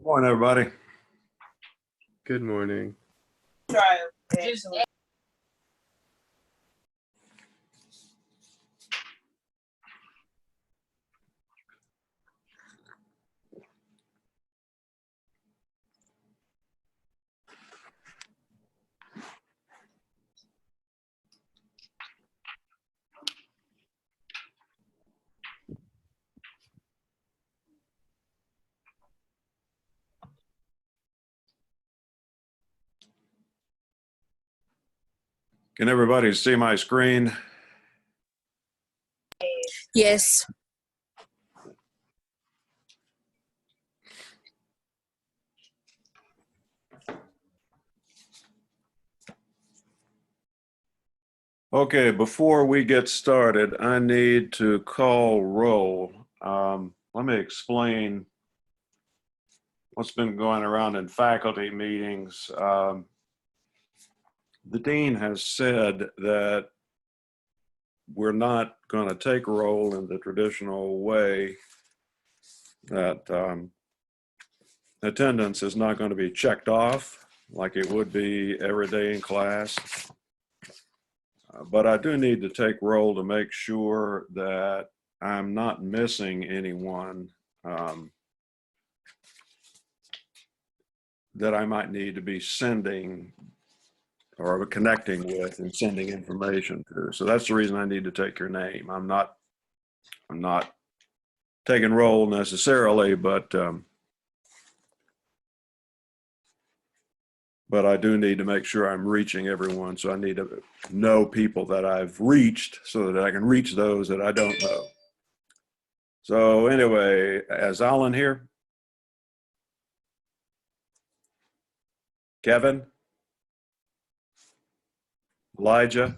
Morning, everybody. Good morning. Can everybody see my screen? Yes. Okay, before we get started, I need to call roll. Let me explain what's been going around in faculty meetings. The dean has said that we're not going to take roll in the traditional way, that attendance is not going to be checked off like it would be every day in class. But I do need to take roll to make sure that I'm not missing anyone that I might need to be sending or connecting with and sending information to. So that's the reason I need to take your name. I'm not taking roll necessarily, but I do need to make sure I'm reaching everyone. So I need to know people that I've reached so that I can reach those that I don't know. So anyway, is Alan here? Kevin? Elijah?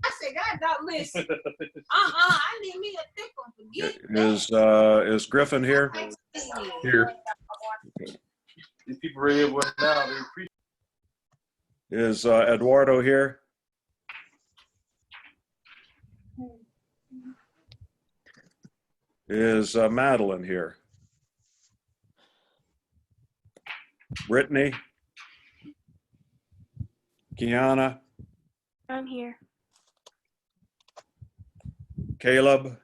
I said, God, don't listen. I need me a thick one. Forget Is Griffin here? Here. These people ready with now. They appreciate. Is Eduardo here? Is Madeline here? Brittany? Kiana? I'm here. Caleb?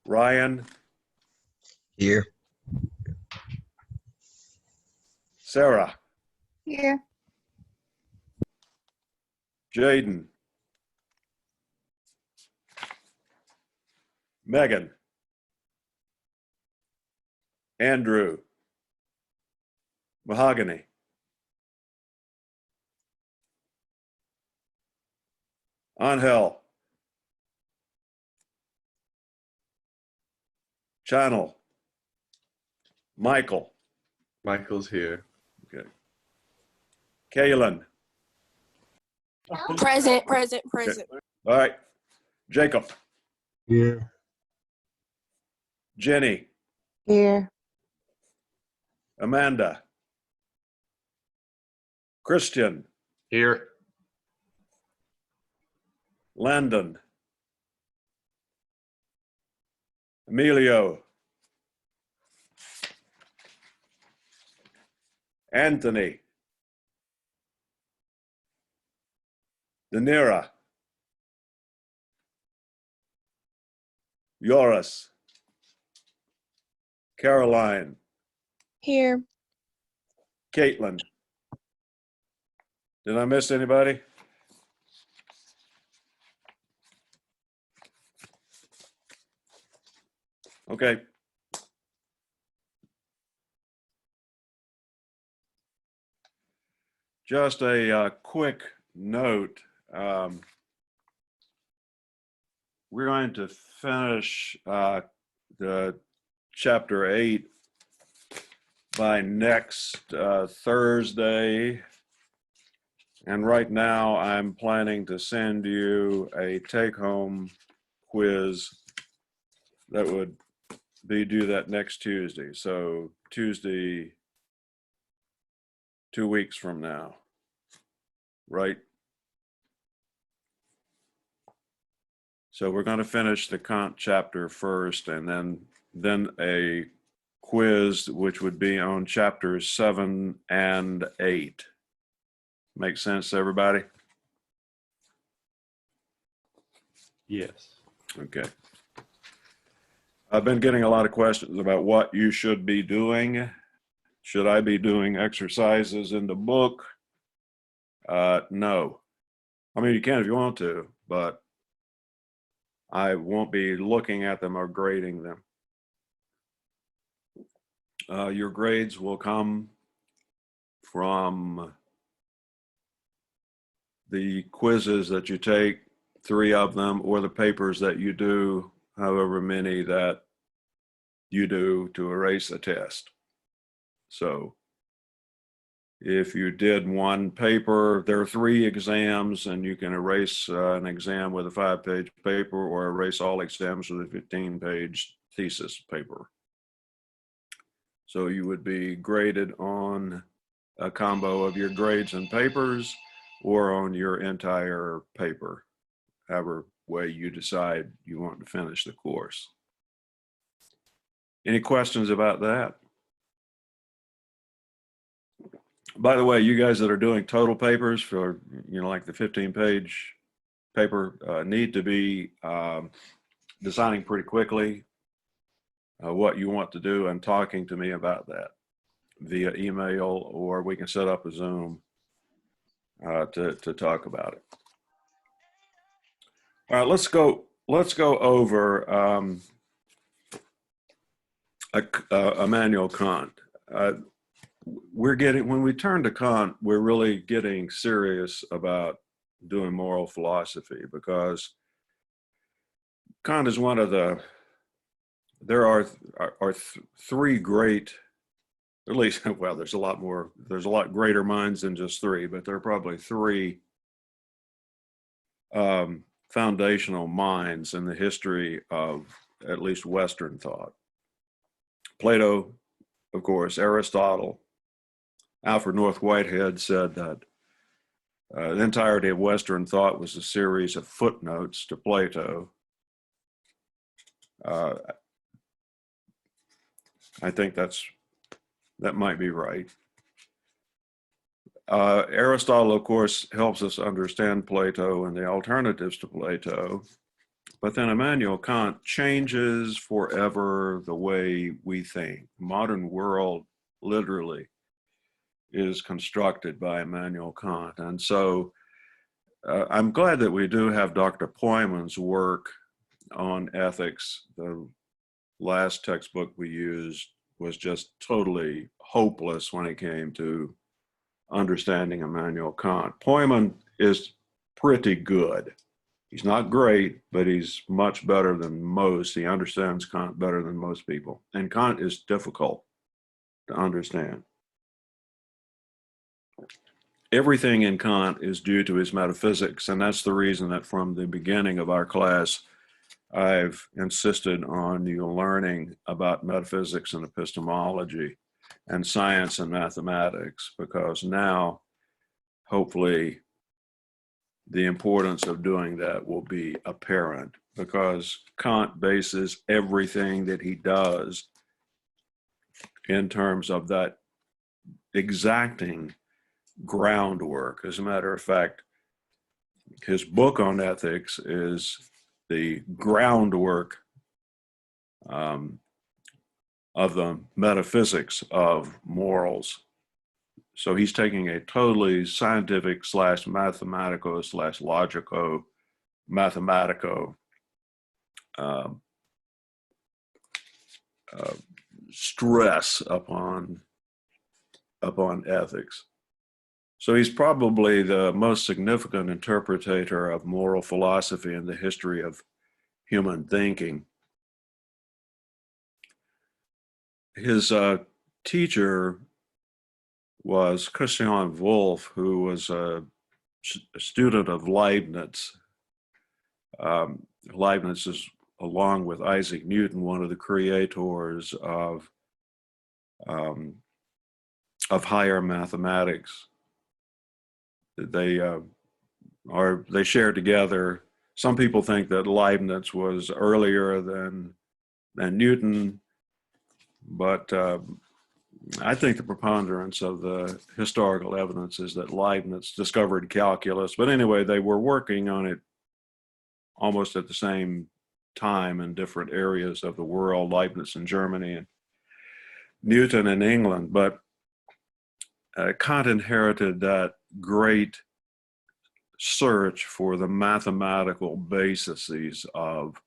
Ryan? Here. Sarah? Here. Jaden? Megan? Andrew? Mahogany? Angel? Channel? Michael? Michael's here. Okay. Kaylin? Present. All right. Jacob? Here. Jenny? Here. Amanda? Christian? Here. Landon? Emilio? Anthony? Danira? Yoris? Caroline? Here. Caitlin? Did I miss anybody? Okay. Just a quick note. We're going to finish the chapter 8 by next Thursday. And right now I'm planning to send you a take-home quiz that would be due that next Tuesday. So Tuesday, 2 weeks from now. right? So we're going to finish the Kant chapter first, and then a quiz, which would be on chapters 7 and 8. Make sense to everybody? Yes. Okay. I've been getting a lot of questions about what you should be doing. Should I be doing exercises in the book? No. I mean, you can if you want to, but I won't be looking at them or grading them. Your grades will come from the quizzes that you take, 3 of them, or the papers that you do, however many that you do to erase the test. So if you did one paper, there are 3 exams, and you can erase an exam with a 5-page paper or erase all exams with a 15-page thesis paper. So you would be graded on a combo of your grades and papers or on your entire paper, however way you decide you want to finish the course. Any questions about that? By the way, you guys that are doing total papers for, like the 15-page paper need to be deciding pretty quickly what you want to do and talking to me about that via email, or we can set up a Zoom to talk about it. All right, let's go over Immanuel Kant. When we turn to Kant, we're really getting serious about doing moral philosophy, because Kant is one of there are 3 great, at least, well, there's a lot greater minds than just 3, but there are probably 3 foundational minds in the history of at least Western thought. Plato, of course, Aristotle. Alfred North Whitehead said that the entirety of Western thought was a series of footnotes to Plato. I think that might be right. Aristotle, of course, helps us understand Plato and the alternatives to Plato. But then Immanuel Kant changes forever the way we think. Modern world, literally, is constructed by Immanuel Kant. And so I'm glad that we do have Dr. Poyman's work on ethics. The last textbook we used was just totally hopeless when it came to understanding Immanuel Kant. Poyman is pretty good. He's not great, but he's much better than most. He understands Kant better than most people. And Kant is difficult to understand. Everything in Kant is due to his metaphysics, and that's the reason that from the beginning of our class, I've insisted on you learning about metaphysics and epistemology and science and mathematics, because now, hopefully, the importance of doing that will be apparent, because Kant bases everything that he does in terms of that exacting groundwork. As a matter of fact, his book on ethics is the groundwork of the metaphysics of morals. So he's taking a totally scientific / mathematical / logico mathematico stress upon ethics. So he's probably the most significant interpreter of moral philosophy in the history of human thinking. His teacher was Christian Wolff, who was a student of Leibniz. Leibniz is, along with Isaac Newton, one of the creators of higher mathematics. they share together. Some people think that Leibniz was earlier than Newton, but I think the preponderance of the historical evidence is that Leibniz discovered calculus. But anyway, they were working on it almost at the same time in different areas of the world, Leibniz in Germany and Newton in England. But Kant inherited that great search for the mathematical bases of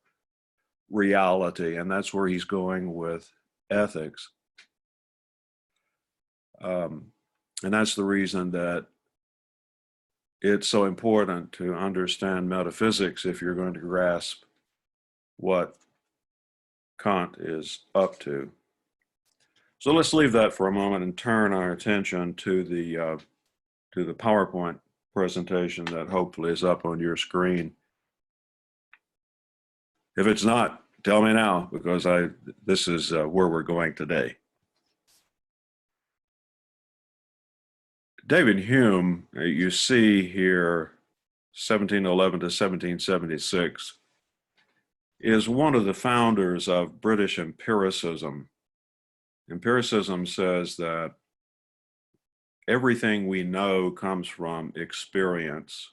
reality, and that's where he's going with ethics. And that's the reason that it's so important to understand metaphysics if you're going to grasp what Kant is up to. So let's leave that for a moment and turn our attention to the PowerPoint presentation that hopefully is up on your screen. If it's not, tell me now, because this is where we're going today. David Hume, you see here, 1711 to 1776, is one of the founders of British empiricism. Empiricism says that everything we know comes from experience.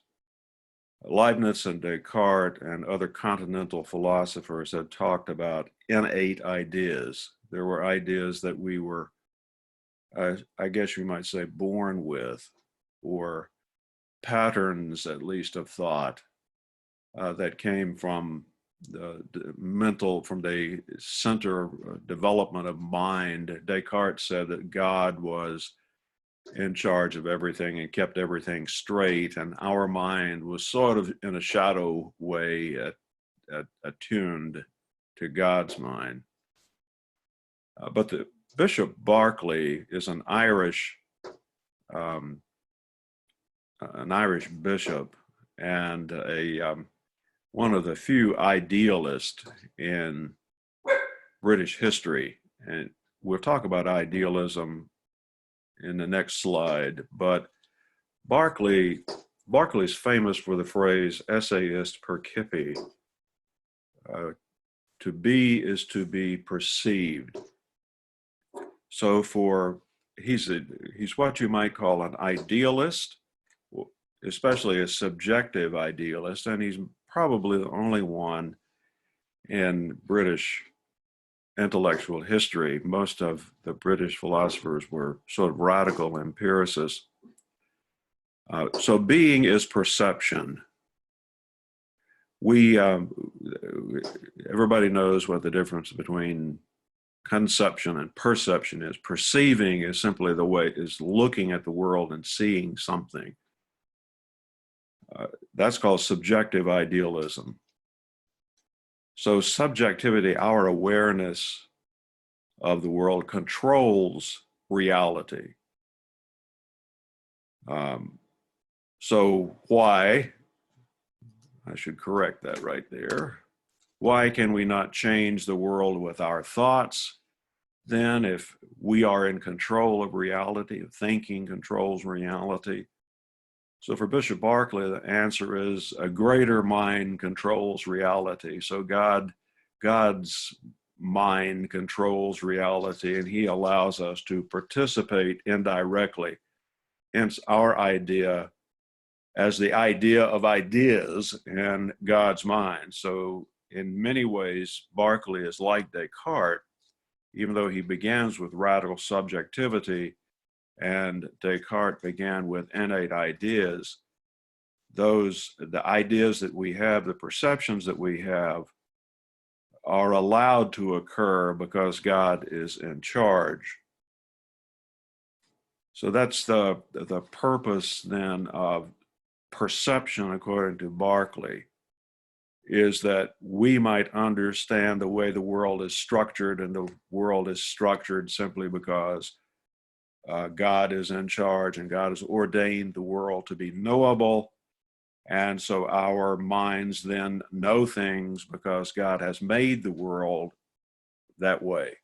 Leibniz and Descartes and other continental philosophers had talked about innate ideas. There were ideas that we were, I guess you might say, born with, or patterns, at least, of thought that came from from the center development of mind. Descartes said that God was in charge of everything and kept everything straight, and our mind was sort of in a shadow way attuned to God's mind. But the Bishop Berkeley is an Irish bishop and one of the few idealists in British history. And we'll talk about idealism in the next slide. But Berkeley's famous for the phrase essayist percipi. To be is to be perceived. So he's what you might call an idealist, especially a subjective idealist, and he's probably the only one in British intellectual history. Most of the British philosophers were sort of radical empiricists. So being is perception. Everybody knows what the difference between conception and perception is. Perceiving is simply is looking at the world and seeing something. That's called subjective idealism. So subjectivity, our awareness of the world, controls reality. So why, I should correct that right there, why can we not change the world with our thoughts? Then if we are in control of reality, if thinking controls reality. So for Bishop Berkeley, the answer is a greater mind controls reality. So God's mind controls reality, and he allows us to participate indirectly. Hence our idea as the idea of ideas in God's mind. So in many ways, Berkeley is like Descartes, even though he begins with radical subjectivity and Descartes began with innate ideas. The ideas that we have, the perceptions that we have, are allowed to occur because God is in charge. So that's the purpose then of perception, according to Berkeley, is that we might understand the way the world is structured, and the world is structured simply because God is in charge and God has ordained the world to be knowable. And so our minds then know things because God has made the world that way.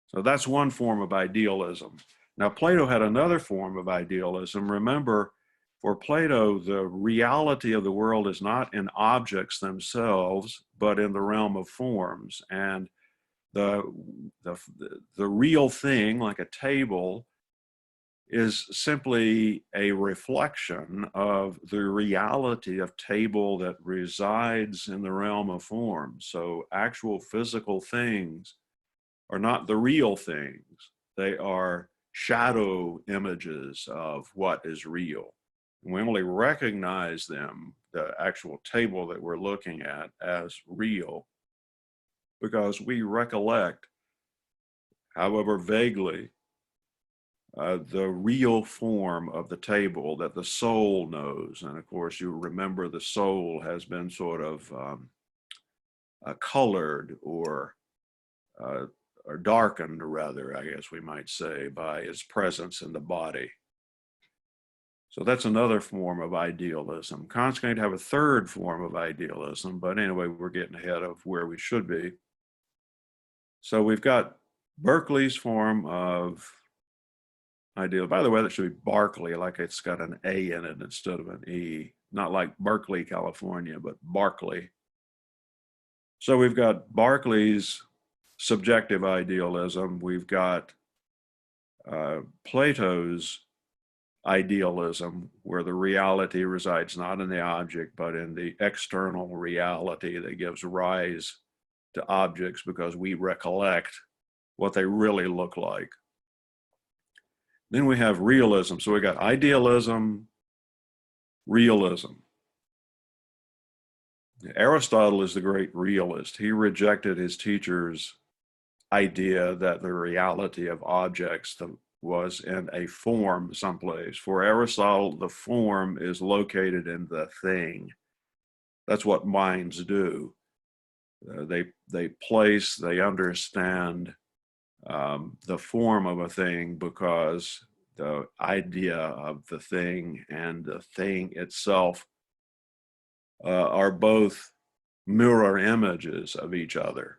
So that's one form of idealism. Now, Plato had another form of idealism. Remember, For Plato, the reality of the world is not in objects themselves, but in the realm of forms. And the real thing, like a table, is simply a reflection of the reality of table that resides in the realm of form. So actual physical things are not the real things. They are shadow images of what is real. And we only recognize them, the actual table that we're looking at, as real because we recollect, however vaguely, the real form of the table that the soul knows. And of course, you remember the soul has been sort of colored or darkened, rather, I guess we might say, by its presence in the body. So that's another form of idealism. Kant's going to have a third form of idealism, but anyway, we're getting ahead of where we should be. So we've got Berkeley's form of ideal. By the way, that should be Barclay, like it's got an A in it instead of an E. Not like Berkeley, California, but Barclay. So we've got Berkeley's subjective idealism. We've got Plato's idealism, where the reality resides not in the object, but in the external reality that gives rise to objects because we recollect what they really look like. Then we have realism. So we got idealism, realism. Aristotle is the great realist. He rejected his teacher's idea that the reality of objects was in a form someplace. For Aristotle, the form is located in the thing. That's what minds do. They place, they understand the form of a thing because the idea of the thing and the thing itself are both mirror images of each other.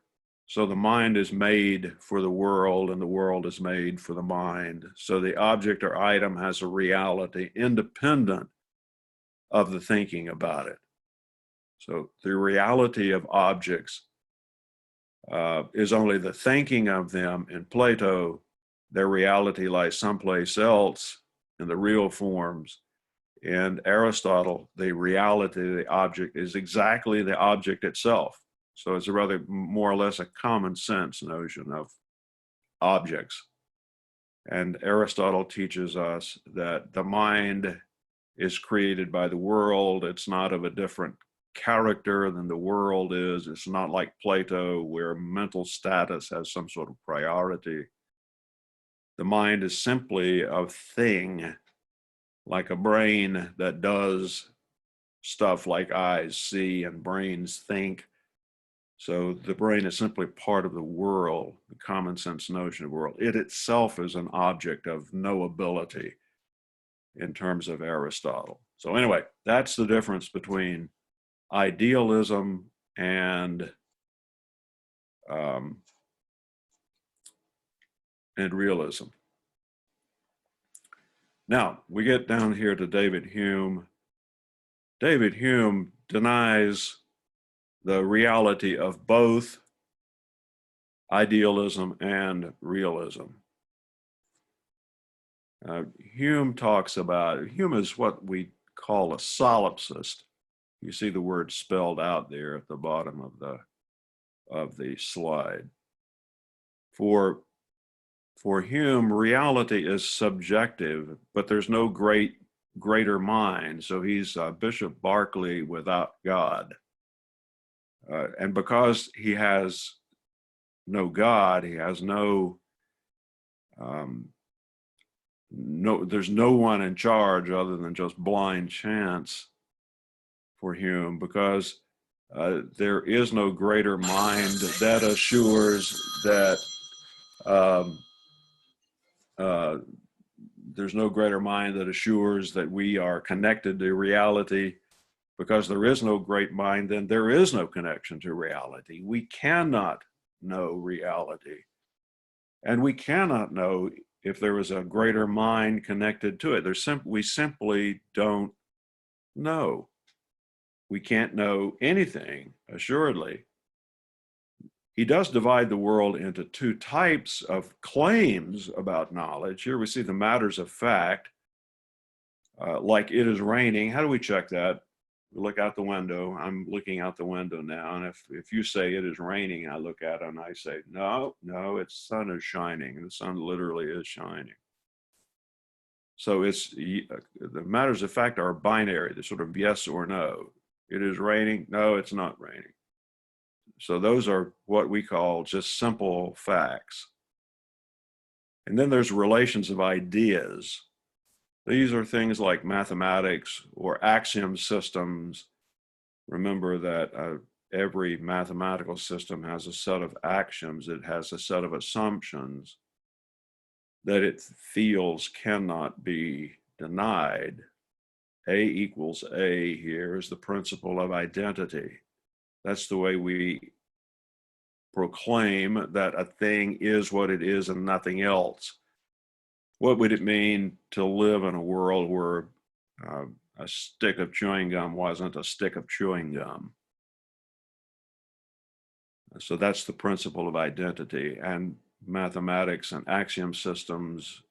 So the mind is made for the world and the world is made for the mind. So the object or item has a reality independent of the thinking about it. So the reality of objects is only the thinking of them. In Plato, their reality lies someplace else in the real forms. In Aristotle, the reality of the object is exactly the object itself. So it's a rather more or less a common sense notion of objects. And Aristotle teaches us that the mind is created by the world. It's not of a different character than the world is. It's not like Plato, where mental status has some sort of priority. The mind is simply a thing, like a brain that does stuff like eyes see and brains think. So the brain is simply part of the world, the common sense notion of world. It itself is an object of no ability in terms of Aristotle. So anyway, that's the difference between idealism and realism. Now, we get down here to David Hume. David Hume denies the reality of both idealism and realism. Hume is what we call a solipsist. You see the word spelled out there at the bottom of the slide. For Hume, reality is subjective, but there's no greater mind. So he's Bishop Berkeley without God. And because he has no God, he has there's no one in charge other than just blind chance for Hume, because there is no greater mind that assures that there's no greater mind that assures that we are connected to reality. Because there is no great mind, then there is no connection to reality. We cannot know reality. And we cannot know if there was a greater mind connected to it. We simply don't know. We can't know anything, assuredly. He does divide the world into two types of claims about knowledge. Here we see the matters of fact, like it is raining. How do we check that? We look out the window. I'm looking out the window now, and if you say it is raining, I look at it and I say, no, it's sun is shining. The sun literally is shining. So it's the matters of fact are binary. They're sort of yes or no. It is raining. No, it's not raining. So those are what we call just simple facts. And then there's relations of ideas. These are things like mathematics or axiom systems. Remember that every mathematical system has a set of axioms. It has a set of assumptions that it feels cannot be denied. A equals A here is the principle of identity. That's the way we proclaim that a thing is what it is and nothing else. What would it mean to live in a world where a stick of chewing gum wasn't a stick of chewing gum? So that's the principle of identity. And mathematics and axiom systems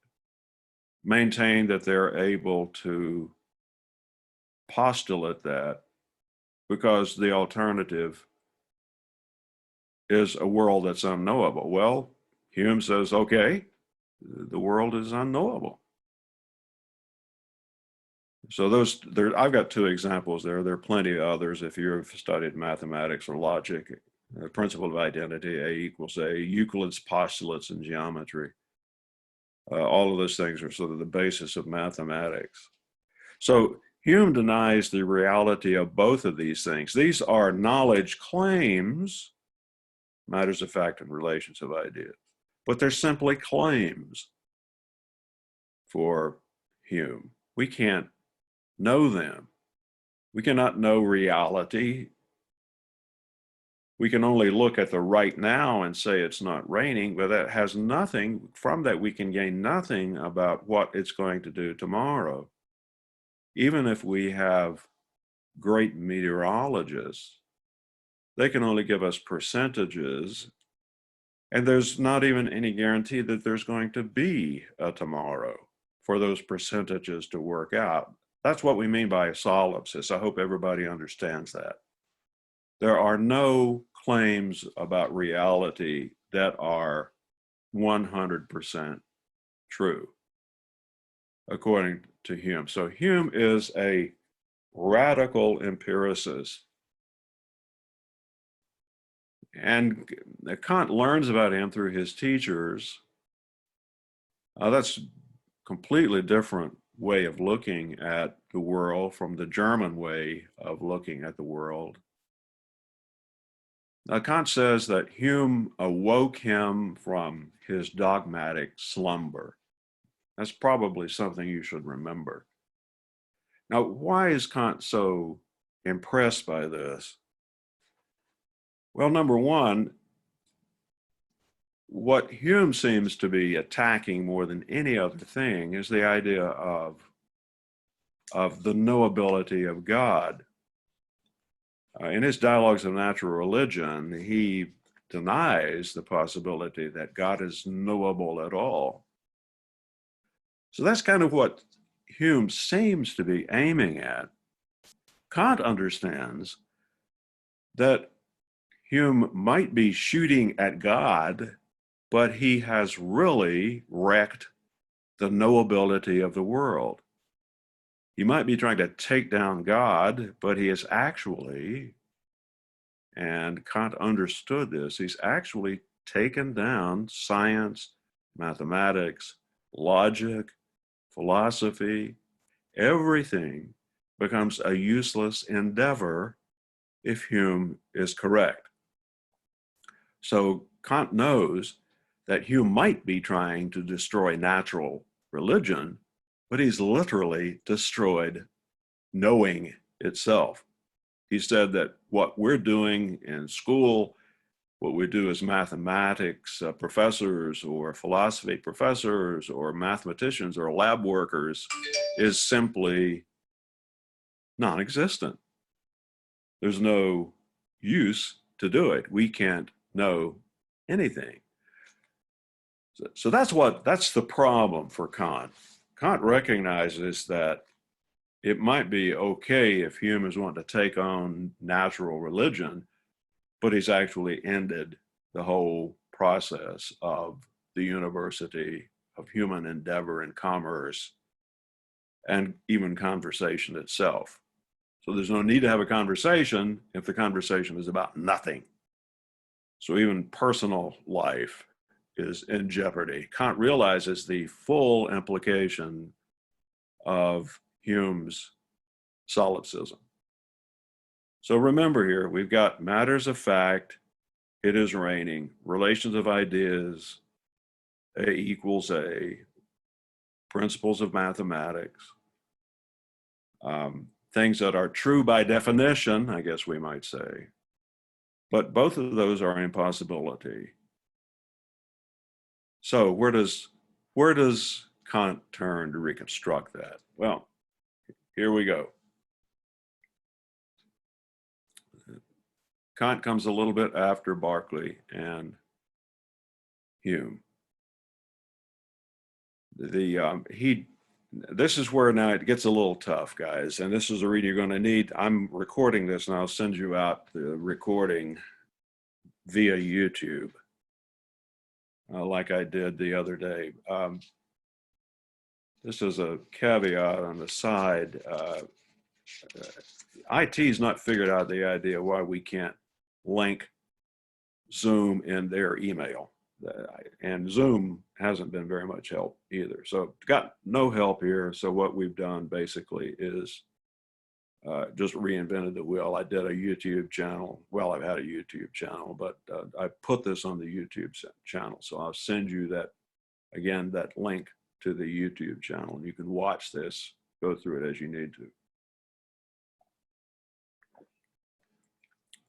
maintain that they're able to postulate that because the alternative is a world that's unknowable. Well, Hume says, okay, the world is unknowable. So I've got two examples there. There are plenty of others if you've studied mathematics or logic. The principle of identity, A equals A, Euclid's postulates in geometry. All of those things are sort of the basis of mathematics. So Hume denies the reality of both of these things. These are knowledge claims, matters of fact and relations of ideas, but they're simply claims for Hume. We can't know them. We cannot know reality. We can only look at the right now and say it's not raining, but that has nothing, from that we can gain nothing about what it's going to do tomorrow. Even if we have great meteorologists, they can only give us percentages, and there's not even any guarantee that there's going to be a tomorrow for those percentages to work out. That's what we mean by a solipsis. I hope everybody understands that. There are no claims about reality that are 100% true, according to Hume. So Hume is a radical empiricist. And Kant learns about him through his teachers. That's a completely different way of looking at the world from the German way of looking at the world. Now, Kant says that Hume awoke him from his dogmatic slumber. That's probably something you should remember. Now, why is Kant so impressed by this? Well, number one, what Hume seems to be attacking more than any other thing is the idea of the knowability of God. In his Dialogues of Natural Religion, he denies the possibility that God is knowable at all. So that's kind of what Hume seems to be aiming at. Kant understands that Hume might be shooting at God, but he has really wrecked the knowability of the world. He might be trying to take down God, but he is actually, and Kant understood this, he's actually taken down science, mathematics, logic, philosophy. Everything becomes a useless endeavor if Hume is correct. So Kant knows that Hume might be trying to destroy natural religion, but he's literally destroyed knowing itself. He said that what we're doing in school, what we do as mathematics professors or philosophy professors or mathematicians or lab workers is simply non-existent. There's no use to do it. We can't know anything. So that's the problem for Kant. Kant recognizes that it might be okay if humans want to take on natural religion, but he's actually ended the whole process of the university of human endeavor and commerce and even conversation itself. So there's no need to have a conversation if the conversation is about nothing. So even personal life is in jeopardy. Kant realizes the full implication of Hume's solipsism. So remember here, we've got matters of fact, it is raining, relations of ideas, A equals A, principles of mathematics, things that are true by definition, I guess we might say, but both of those are an impossibility. So where does Kant turn to reconstruct that? Well, here we go. Kant comes a little bit after Berkeley and Hume. This is where now it gets a little tough, guys, and this is the reading you're going to need. I'm recording this and I'll send you out the recording via YouTube, like I did the other day. This is a caveat on the side. IT's not figured out the idea why we can't link Zoom in their email. And Zoom hasn't been very much help either. So got no help here. So what we've done basically is just reinvented the wheel. I did a YouTube channel. Well, I've had a YouTube channel, but I put this on the YouTube channel. So I'll send you that, again, that link to the YouTube channel. And you can watch this, go through it as you need to.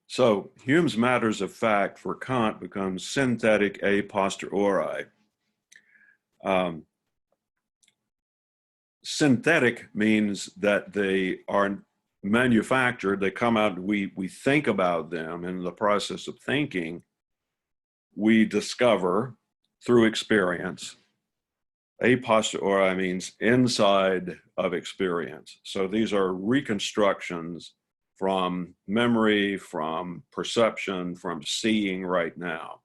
So Hume's matters of fact for Kant becomes synthetic a posteriori. Synthetic means that they are manufactured, they come out, we think about them in the process of thinking, we discover through experience. A posteriori means inside of experience. So these are reconstructions from memory, from perception, from seeing right now.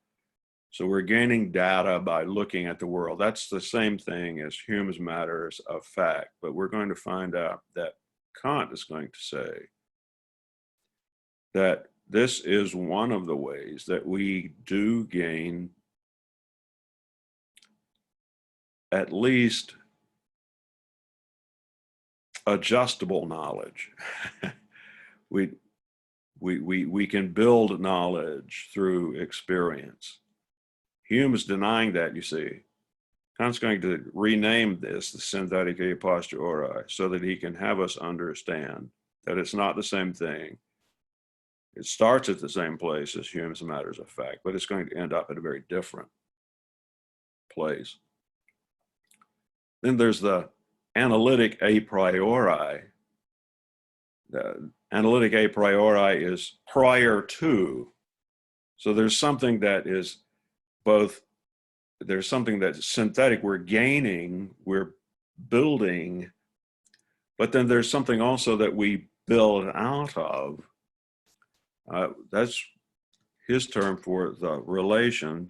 So we're gaining data by looking at the world. That's the same thing as Hume's matters of fact, but we're going to find out that Kant is going to say that this is one of the ways that we do gain at least adjustable knowledge. We can build knowledge through experience. Hume is denying that, you see. Kant's going to rename this the synthetic a posteriori so that he can have us understand that it's not the same thing. It starts at the same place as Hume's matters of fact, but it's going to end up at a very different place. Then there's the analytic a priori. The analytic a priori is prior to. So there's something that is both, there's something that's synthetic, we're gaining, we're building, but then there's something also that we build out of. That's his term for the relation.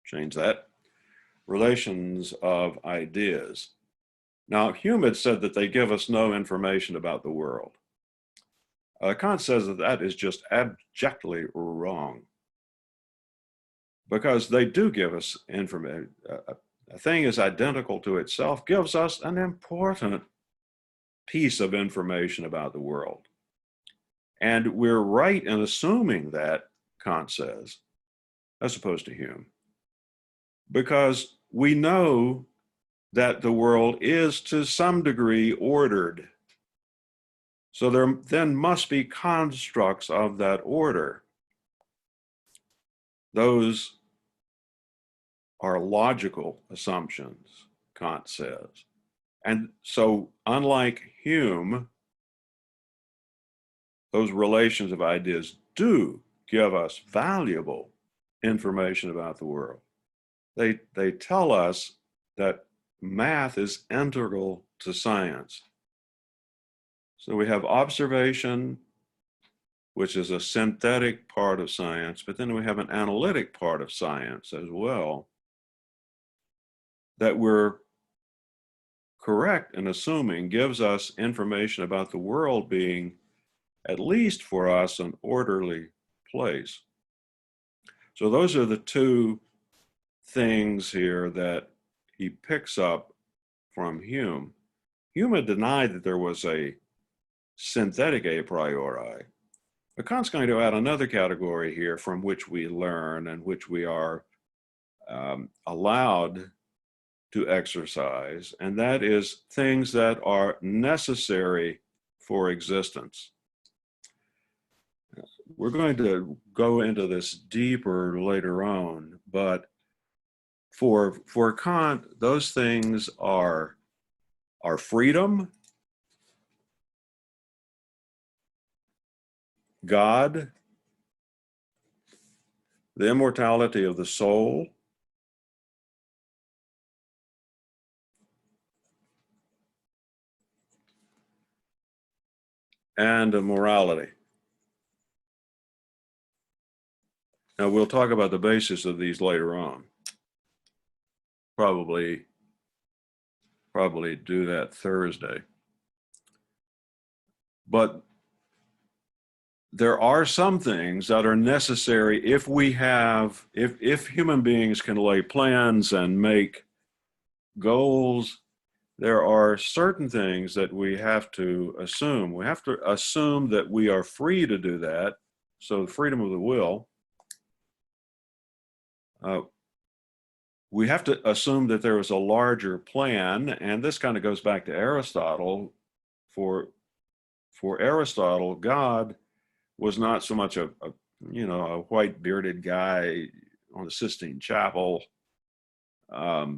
Change that. Relations of ideas. Now, Hume had said that they give us no information about the world. Kant says that that is just abjectly wrong, because they do give us information. A thing is identical to itself gives us an important piece of information about the world. And we're right in assuming that, Kant says, as opposed to Hume, because we know that the world is to some degree ordered. So there then must be constructs of that order. Those are logical assumptions, Kant says. And so unlike Hume, those relations of ideas do give us valuable information about the world. They tell us that math is integral to science. So we have observation, which is a synthetic part of science, but then we have an analytic part of science as well, that we're correct in assuming gives us information about the world being, at least for us, an orderly place. So those are the two things here that he picks up from Hume. Hume had denied that there was a synthetic a priori. But Kant's going to add another category here from which we learn and which we are allowed to exercise, and that is things that are necessary for existence. We're going to go into this deeper later on, but for Kant, those things are freedom, God, the immortality of the soul, and morality. Now we'll talk about the basis of these later on. Probably do that Thursday. But there are some things that are necessary if we have, if human beings can lay plans and make goals. There are certain things that we have to assume. We have to assume that we are free to do that. So freedom of the will. We have to assume that there is a larger plan, and this kind of goes back to Aristotle. For Aristotle, God was not so much a white bearded guy on the Sistine Chapel, but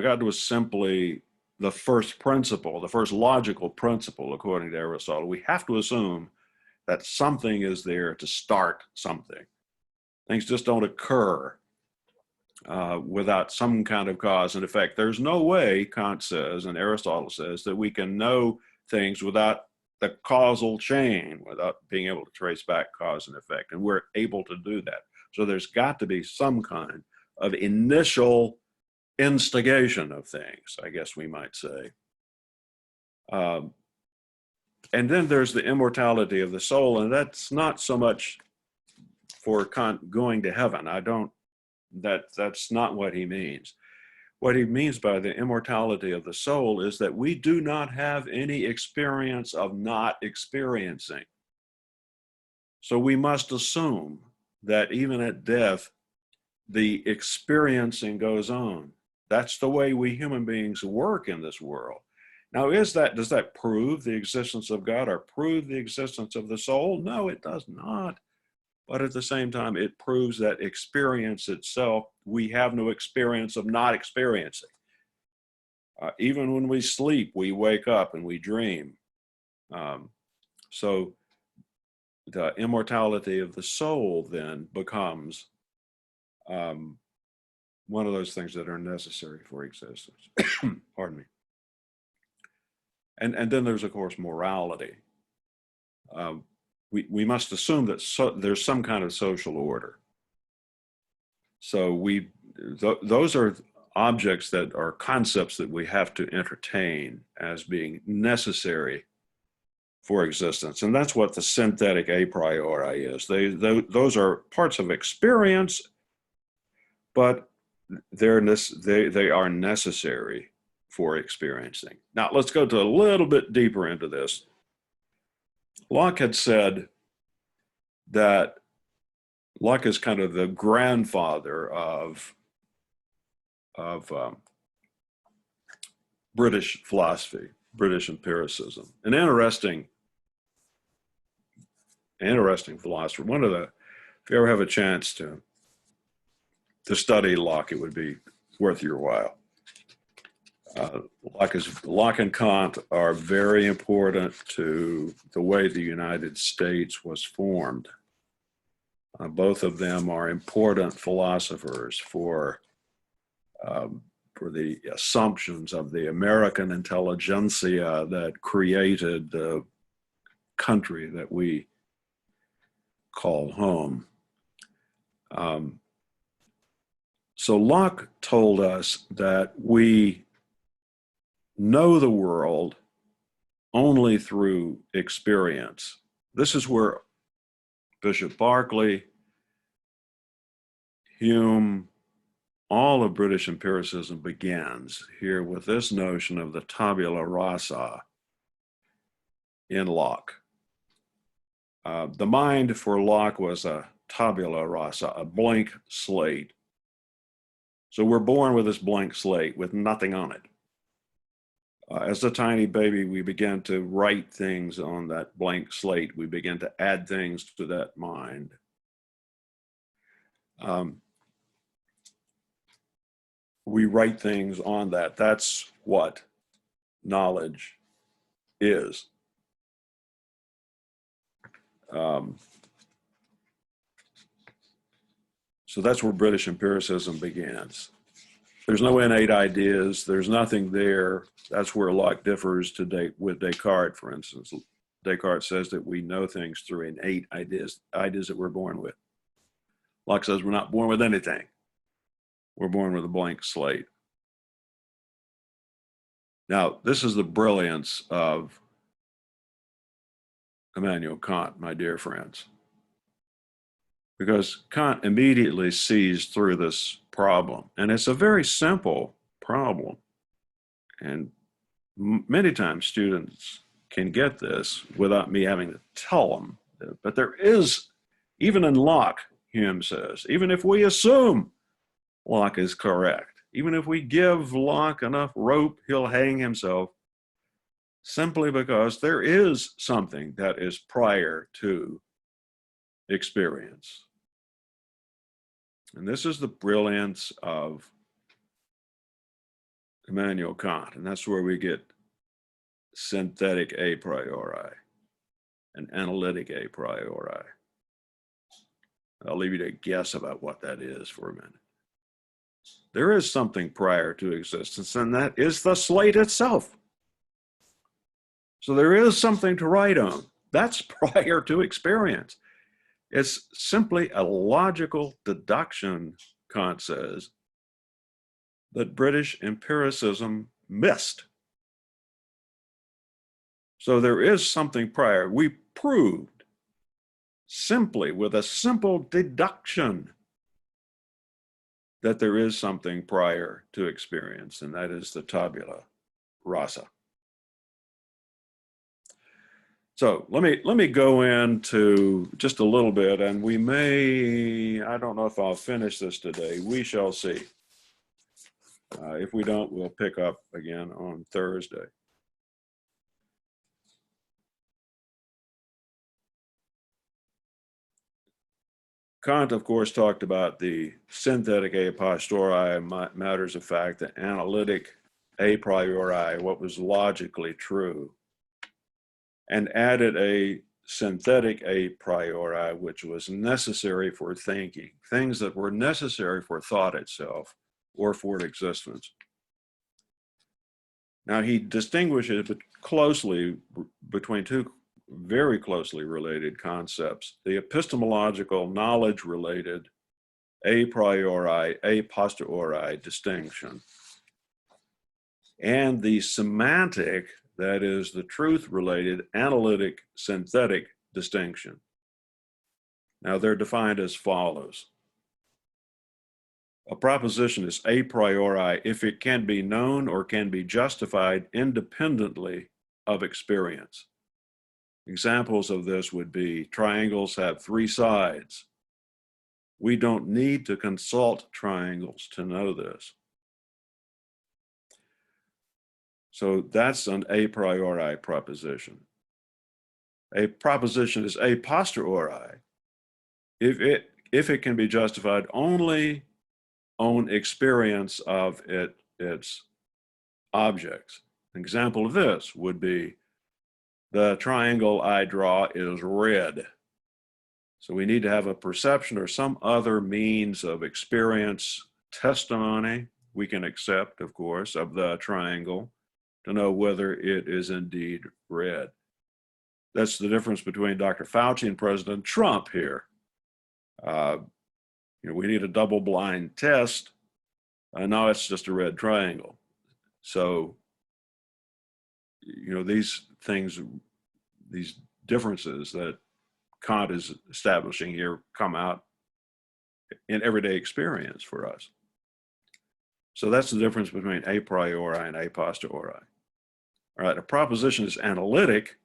God was simply the first principle, the first logical principle, according to Aristotle. We have to assume that something is there to start something. Things just don't occur without some kind of cause and effect. There's no way, Kant says, and Aristotle says, that we can know things without the causal chain, without being able to trace back cause and effect. And we're able to do that. So there's got to be some kind of initial instigation of things, I guess we might say. And then there's the immortality of the soul, and that's not so much for Kant going to heaven. That's not what he means. What he means by the immortality of the soul is that we do not have any experience of not experiencing. So we must assume that even at death, the experiencing goes on. That's the way we human beings work in this world. Now, does that prove the existence of God or prove the existence of the soul? No, it does not. But at the same time, it proves that experience itself, we have no experience of not experiencing. Even when we sleep, we wake up and we dream. So the immortality of the soul then becomes one of those things that are necessary for existence. Pardon me. And then there's, of course, morality. We must assume that there's some kind of social order. So those are objects that are concepts that we have to entertain as being necessary for existence. And that's what the synthetic a priori is. Those are parts of experience, but they are necessary for experiencing. Now, let's go to a little bit deeper into this. Locke had said that Locke is kind of the grandfather of British philosophy. British empiricism. An interesting philosopher. If you ever have a chance to study Locke, it would be worth your while. Locke and Kant are very important to the way the United States was formed. Both of them are important philosophers for the assumptions of the American intelligentsia that created the country that we call home. So Locke told us that we know the world only through experience. This is where Bishop Berkeley, Hume, all of British empiricism begins here with this notion of the tabula rasa in Locke. The mind for Locke was a tabula rasa, a blank slate. So we're born with this blank slate with nothing on it. As a tiny baby, we begin to write things on that blank slate. We begin to add things to that mind. We write things on that. That's what knowledge is. So that's where British empiricism begins. There's no innate ideas. There's nothing there. That's where Locke differs with Descartes, for instance. Descartes says that we know things through innate ideas that we're born with. Locke says we're not born with anything. We're born with a blank slate. Now, this is the brilliance of Immanuel Kant, my dear friends, because Kant immediately sees through this problem, and it's a very simple problem. And many times students can get this without me having to tell them. But there is, even in Locke, Hume says, even if we assume Locke is correct, even if we give Locke enough rope, he'll hang himself, simply because there is something that is prior to experience. And this is the brilliance of Immanuel Kant, and that's where we get synthetic a priori and analytic a priori. I'll leave you to guess about what that is for a minute. There is something prior to existence, and that is the slate itself. So there is something to write on. That's prior to experience. It's simply a logical deduction, Kant says, that British empiricism missed. So there is something prior. We proved simply with a simple deduction that there is something prior to experience, and that is the tabula rasa. So let me go into just a little bit, and we may, I don't know if I'll finish this today. We shall see. If we don't, we'll pick up again on Thursday. Kant, of course, talked about the synthetic a posteriori, matters of fact, the analytic a priori, what was logically true, and added a synthetic a priori, which was necessary for thinking, things that were necessary for thought itself or for existence. Now, he distinguishes closely between two very closely related concepts: the epistemological knowledge-related a priori, a posteriori distinction, and the semantic, that is the truth-related analytic synthetic distinction. Now, they're defined as follows. A proposition is a priori if it can be known or can be justified independently of experience. Examples of this would be triangles have three sides. We don't need to consult triangles to know this. So that's an a priori proposition. A proposition is a posteriori if it can be justified only on experience of its objects. An example of this would be the triangle I draw is red. So we need to have a perception or some other means of experience, testimony we can accept, of course, of the triangle to know whether it is indeed red. That's the difference between Dr. Fauci and President Trump here. We need a double-blind test. Now it's just a red triangle. So, these things, these differences that Kant is establishing here come out in everyday experience for us. So that's the difference between a priori and a posteriori. All right, a proposition is analytic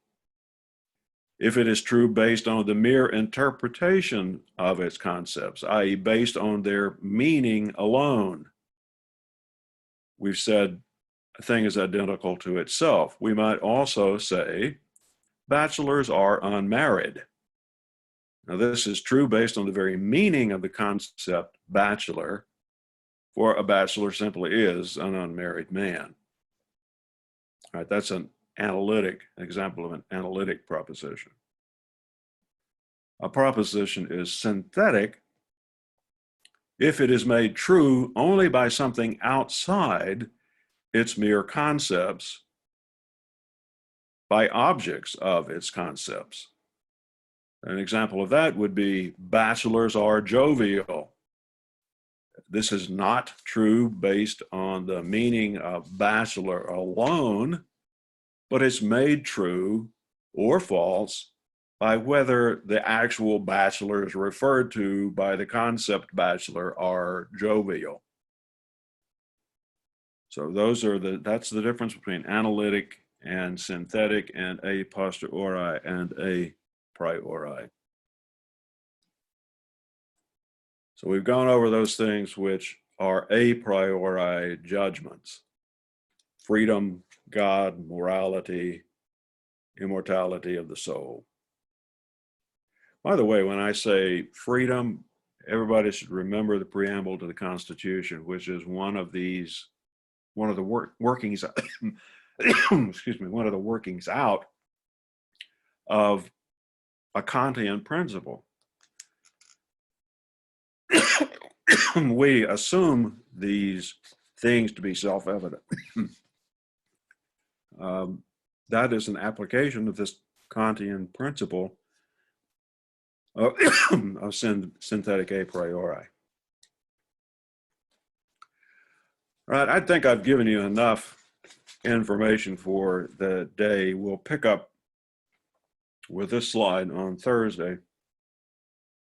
if it is true based on the mere interpretation of its concepts, i.e. based on their meaning alone. We've said a thing is identical to itself. We might also say bachelors are unmarried. Now, this is true based on the very meaning of the concept bachelor, for a bachelor simply is an unmarried man. All right, that's an example of an analytic proposition. A proposition is synthetic if it is made true only by something outside its mere concepts, by objects of its concepts. An example of that would be bachelors are jovial. This is not true based on the meaning of bachelor alone, but it's made true or false by whether the actual bachelors referred to by the concept bachelor are jovial. So that's the difference between analytic and synthetic and a posteriori and a priori. So we've gone over those things which are a priori judgments: freedom, God, morality, immortality of the soul. By the way, when I say freedom, everybody should remember the preamble to the Constitution, which is one of the workings, excuse me, one of the workings out of a Kantian principle. We assume these things to be self-evident. That is an application of this Kantian principle of synthetic a priori. All right, I think I've given you enough information for the day. We'll pick up with this slide on Thursday.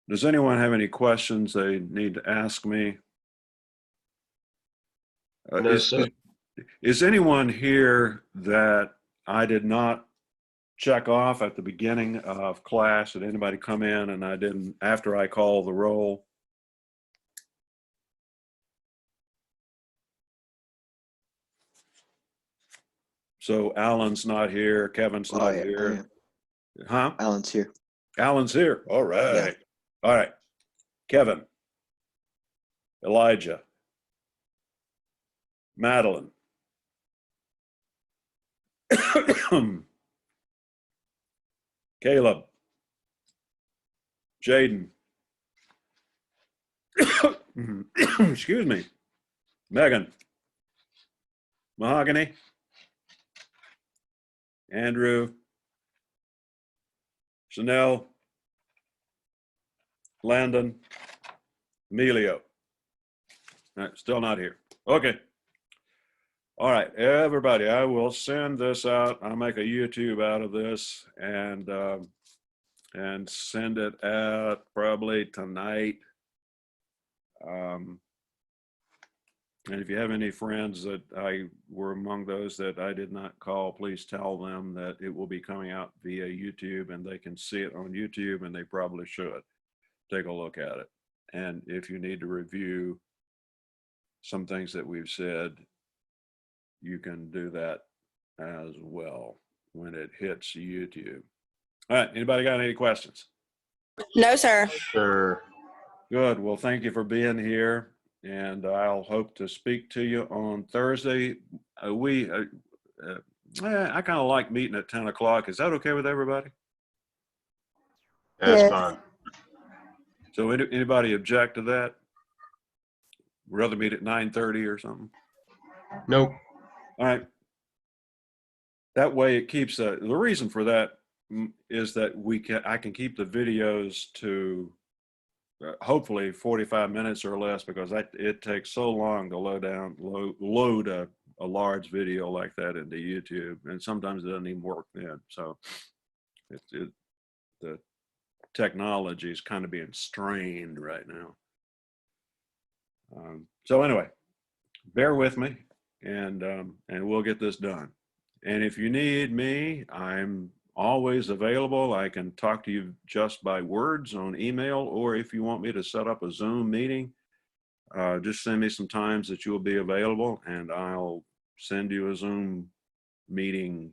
Does anyone have any questions they need to ask me? No, sir. Is anyone here that I did not check off at the beginning of class? Did anybody come in and I didn't, after I call the roll? So Alan's not here, Kevin's not here. Huh? Alan's here. Alan's here. All right. Yeah. All right. Kevin, Elijah, Madeline, Caleb, Jaden, excuse me, Megan, Mahogany, Andrew, Chanel, Landon, Emilio. All right, still not here. Okay. All right, everybody, I will send this out. I'll make a YouTube out of this and send it out probably tonight. And if you have any friends that I were among those that I did not call, please tell them that it will be coming out via YouTube and they can see it on YouTube, and they probably should take a look at it. And if you need to review some things that we've said, you can do that as well when it hits YouTube. All right, anybody got any questions? No, sir. Sure. Good. Well, thank you for being here, and I'll hope to speak to you on Thursday. I kind of like meeting at 10 o'clock. Is that okay with everybody? That's Yes. fine. So anybody object to that? Rather meet at 9:30 or something? Nope. All right. That way it keeps, the reason for that is that I can keep the videos to hopefully 45 minutes or less, because it takes so long to load a large video like that into YouTube, and sometimes it doesn't even work then. So the technology is kind of being strained right now. So anyway, bear with me, and we'll get this done. And if you need me, I'm always available. I can talk to you just by words on email, or if you want me to set up a Zoom meeting, just send me some times that you'll be available, and I'll send you a Zoom meeting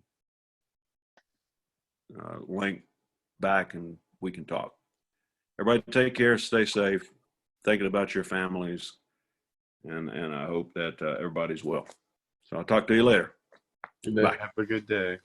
link back, and we can talk. Everybody take care, stay safe, thinking about your families, and I hope that everybody's well. So I'll talk to you later. Good day. Bye. Have a good day.